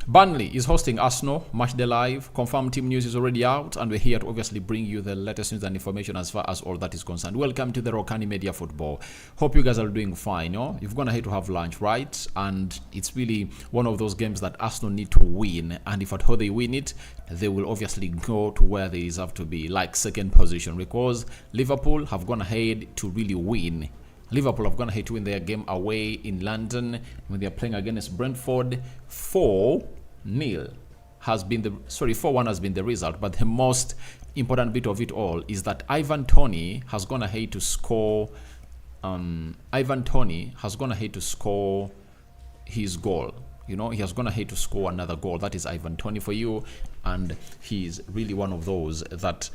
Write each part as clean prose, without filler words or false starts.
Burnley is hosting Arsenal. Matchday live. Confirmed team news is already out, and we're here to obviously bring you the latest news and information as far as all that is concerned. Welcome to the Rokani Media Football. Hope you guys are doing fine. You've gone ahead to have lunch, right? And it's really one of those games that Arsenal need to win. And if at all they win it, they will obviously go to where they deserve to be, like second position, because Liverpool have gone ahead to really win. Liverpool have gone ahead to win their game away in London when they are playing against Brentford. 4-1 has been the result, but the most important bit of it all is that Ivan Toney has gone ahead to score. His goal. He has gone ahead to score another goal. That is Ivan Toney for you, and he's really one of those that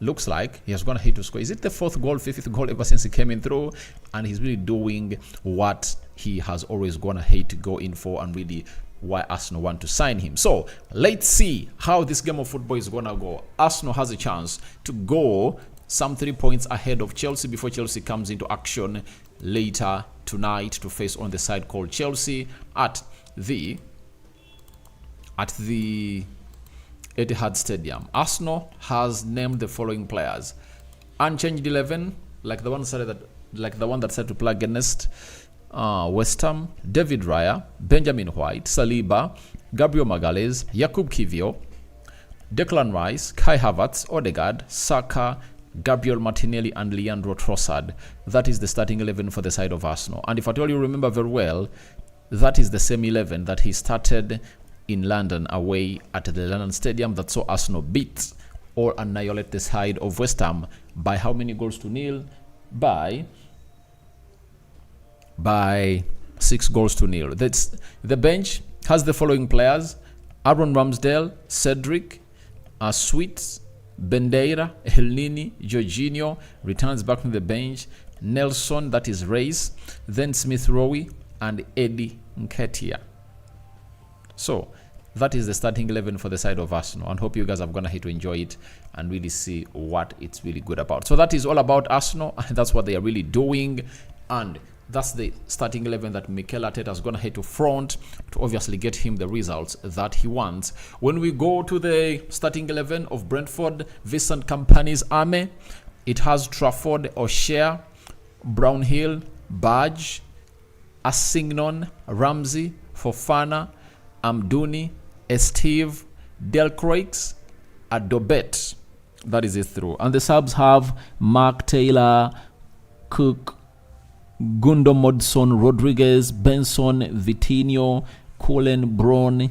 looks like he has gone ahead to score. Is it the fourth goal, fifth goal ever since he came in through? And he's really doing what he has always gone ahead to go in for, and really why Arsenal want to sign him. So let's see how this game of football is gonna go. Arsenal has a chance to go some 3 points ahead of Chelsea before Chelsea comes into action later tonight to face on the side called Chelsea at the Etihad Stadium. Arsenal has named the following players: unchanged 11, like the one that said to play against West Ham: David Raya, Benjamin White, Saliba, Gabriel Magalhaes, Jakub Kiwior, Declan Rice, Kai Havertz, Odegaard, Saka, Gabriel Martinelli, and Leandro Trossard. That is the starting 11 for the side of Arsenal. And if at all you remember very well, that is the same 11 that he started in London away at the London Stadium that saw Arsenal beat or annihilate the side of West Ham by how many goals to nil? By 6 goals to nil. That's the bench has the following players: Aaron Ramsdale, Cedric, Sweet, Bendeira, Elneny, Jorginho returns back from the bench, Nelson, that is Reis, then Smith Rowe and Eddie Nketiah. So that is the starting 11 for the side of Arsenal, and hope you guys have gone ahead to enjoy it and really see what it's really good about. So that is all about Arsenal, and that's what they are really doing, and that's the starting 11 that Mikel Arteta has gone ahead to front to obviously get him the results that he wants. When we go to the starting 11 of Brentford, Vincent Kompany's army, it has Trafford, O'Shea, Brownhill, Badge, Assignon, Ramsey, Fofana, Amdouni, Esteve, Delcroix, Adobet. That is it through. And the subs have Mark Taylor, Cook, Gundo Modson, Rodriguez, Benson, Vitinho, Cullen, Braun,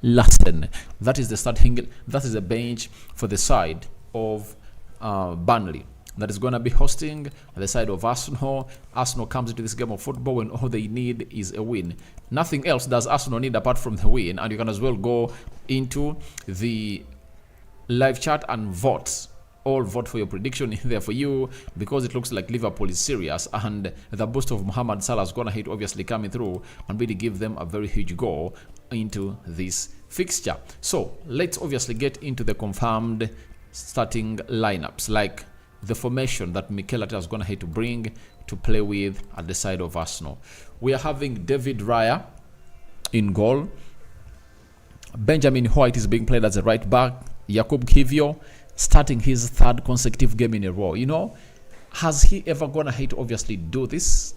Lassen. That is the starting. That is the bench for the side of Burnley that is going to be hosting the side of Arsenal. Arsenal comes into this game of football when all they need is a win. Nothing else does Arsenal need apart from the win, and you can as well go into the live chat and vote. All vote for your prediction in there for you, because it looks like Liverpool is serious, and the boost of Mohamed Salah is going to hit obviously coming through and really give them a very huge goal into this fixture. So let's obviously get into the confirmed starting lineups, like the formation that Mikel Arteta is going to have to bring to play with at the side of Arsenal. We are having David Raya in goal. Benjamin White is being played as a right back. Jakub Kiwior starting his third consecutive game in a row. Has he ever gone ahead to obviously do this?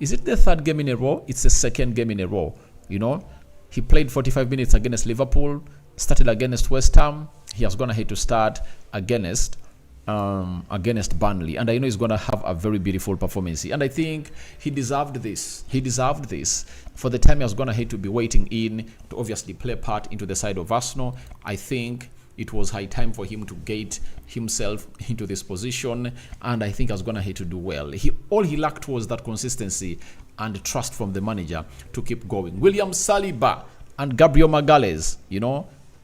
Is it the third game in a row? It's the second game in a row. He played 45 minutes against Liverpool, started against West Ham. He has gone ahead to start against Burnley, and I know he's going to have a very beautiful performance, and I think he deserved this. For the time he has gone ahead to be waiting in to obviously play part into the side of Arsenal. I think it was high time for him to get himself into this position, and I think he has gone ahead to do well. All he lacked was that consistency and trust from the manager to keep going. William Saliba and Gabriel Magalhaes,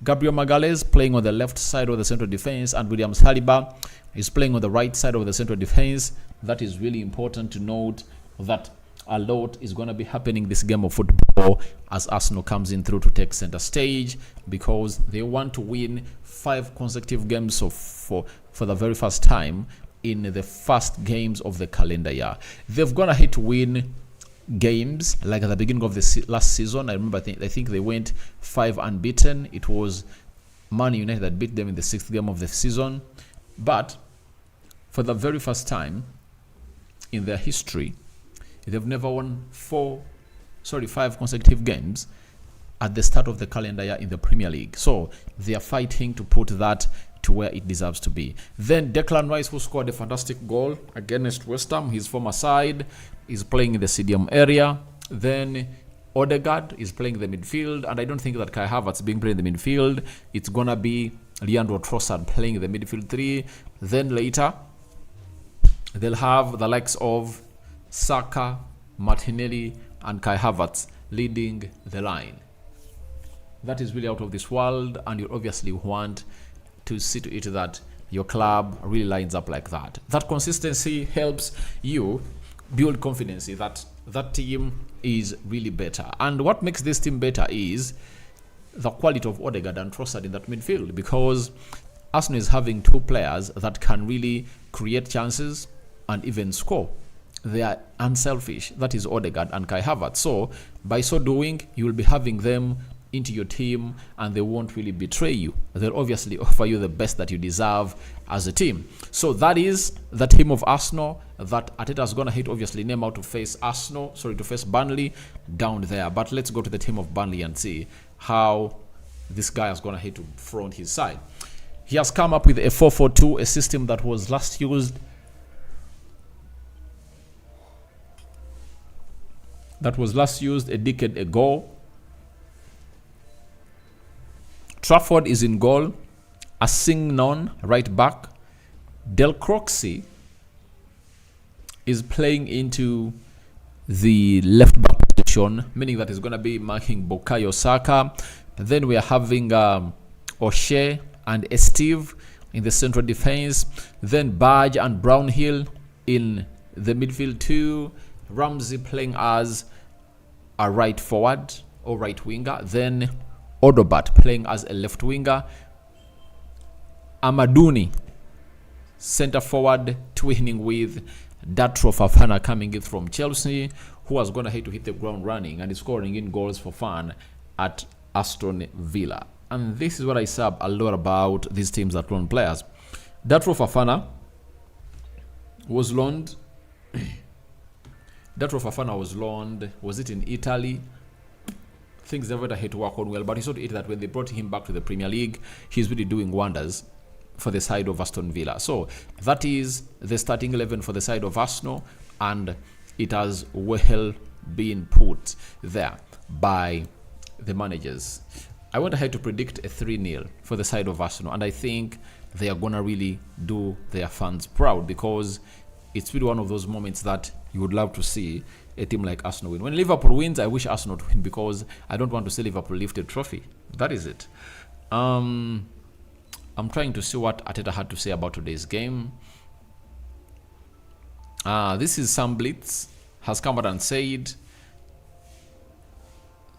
Gabriel Magalhaes playing on the left side of the central defense, and William Saliba is playing on the right side of the central defense. That is really important to note, that a lot is going to be happening this game of football as Arsenal comes in through to take center stage, because they want to win 5 consecutive games for the very first time in the first games of the calendar year. They've gone ahead to win games, like at the beginning of the last season. I remember, I think they went 5 unbeaten. It was Man United that beat them in the 6th game of the season. But for the very first time in their history, they've never won 5 consecutive games at the start of the calendar year in the Premier League. So they are fighting to put that to where it deserves to be. Then Declan Rice, who scored a fantastic goal against West Ham, his former side, is playing in the Stadium area. Then Odegaard is playing the midfield, and I don't think that Kai Havertz being played in the midfield. It's gonna be Leandro Trossard playing the midfield 3. Then later they'll have the likes of Saka, Martinelli, and Kai Havertz leading the line. That is really out of this world, and you obviously want to see to it that your club really lines up like that. That consistency helps you build confidence that that team is really better. And what makes this team better is the quality of Odegaard and Trossard in that midfield, because Arsenal is having 2 players that can really create chances and even score. They are unselfish. That is Odegaard and Kai Havertz. So by so doing, you will be having them into your team, and they won't really betray you. They'll obviously offer you the best that you deserve as a team. So that is the team of Arsenal that Arteta's gonna hit, obviously name out to face to face Burnley down there. But let's go to the team of Burnley and see how this guy is gonna hit to front his side. He has come up with a 4-4-2, a system that was last used a decade ago. Trafford is in goal. Assingnon right back. Del Croxy is playing into the left back position, meaning that he's going to be marking Bukayo Saka. Then we are having O'Shea and Steve in the central defense. Then Badge and Brownhill in the midfield 2. Ramsey playing as a right forward or right winger. Then Odegaard playing as a left winger. Amaduni center forward, twinning with Datro Fafana coming in from Chelsea, who was going to hit the ground running and is scoring in goals for fun at Aston Villa. And this is what I say a lot about these teams that loan players. Datro Fafana was loaned. Was it in Italy? Things never had to work on well, but he saw to it that when they brought him back to the Premier League, he's really doing wonders for the side of Aston Villa. So that is the starting 11 for the side of Arsenal, and it has well been put there by the managers. I went ahead to predict a 3-0 for the side of Arsenal, and I think they are gonna really do their fans proud, because it's really one of those moments that you would love to see a team like Arsenal win. When Liverpool wins, I wish Arsenal to win, because I don't want to see Liverpool lift a trophy. That is it. I'm trying to see what Arteta had to say about today's game. This is Sam Blitz has come out and said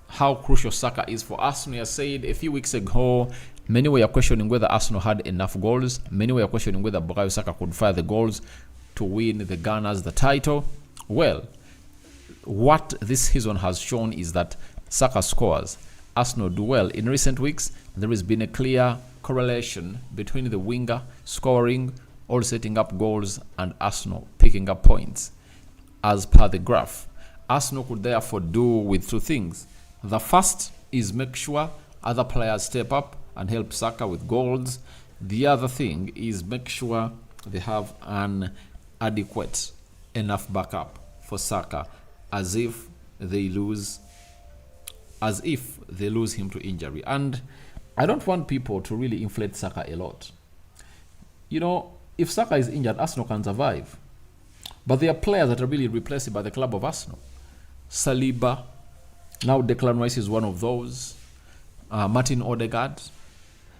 how crucial Saka is for Arsenal. He has said a few weeks ago, many were questioning whether Arsenal had enough goals. Many were questioning whether Bukayo Saka could fire the goals to win the Gunners the title. Well, what this season has shown is that Saka scores, Arsenal do well. In recent weeks, there has been a clear correlation between the winger scoring, or setting up goals, and Arsenal picking up points. As per the graph, Arsenal could therefore do with 2 things. The first is make sure other players step up and help Saka with goals. The other thing is make sure they have an adequate enough backup for Saka, as if they lose him to injury. And I don't want people to really inflate Saka a lot. You know, if Saka is injured, Arsenal can survive. But there are players that are really replaced by the club of Arsenal. Saliba, now Declan Rice is one of those. Martin Odegaard.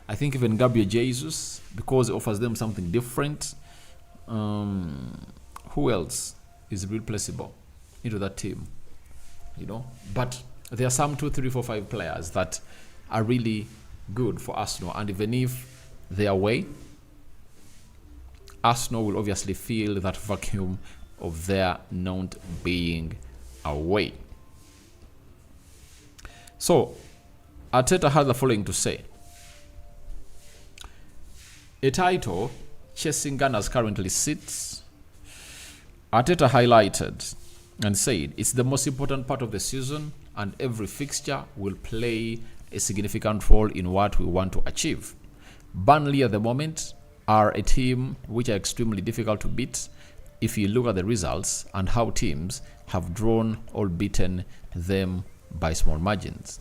I think even Gabriel Jesus, because it offers them something different. Who else is replaceable into that team? You know, but there are some 2, 3, 4, 5 players that are really good for Arsenal, and even if they are away, Arsenal will obviously feel that vacuum of there not being away. So, Arteta has the following to say. A title chasing Gunners currently sits. Arteta highlighted and said it's the most important part of the season and every fixture will play a significant role in what we want to achieve. Burnley at the moment are a team which are extremely difficult to beat if you look at the results and how teams have drawn or beaten them by small margins.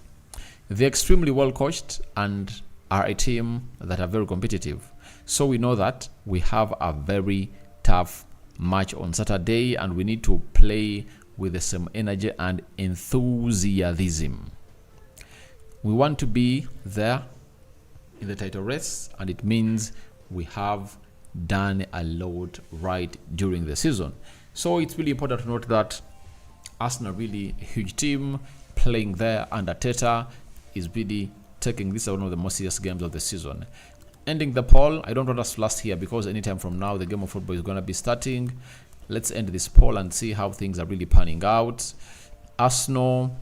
They're extremely well coached and are a team that are very competitive. So we know that we have a very tough match on Saturday and we need to play with the same energy and enthusiasm. We want to be there in the title race, and it means we have done a lot right during the season. So it's really important to note that Arsenal really a huge team playing there, and Arteta is really taking this as one of the most serious games of the season. Ending the poll, I don't want us last here because anytime from now the game of football is going to be starting. Let's end this poll and see how things are really panning out. Arsenal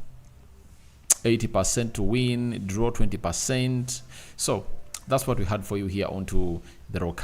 80% to win, draw 20%. So that's what we had for you here onto the Rock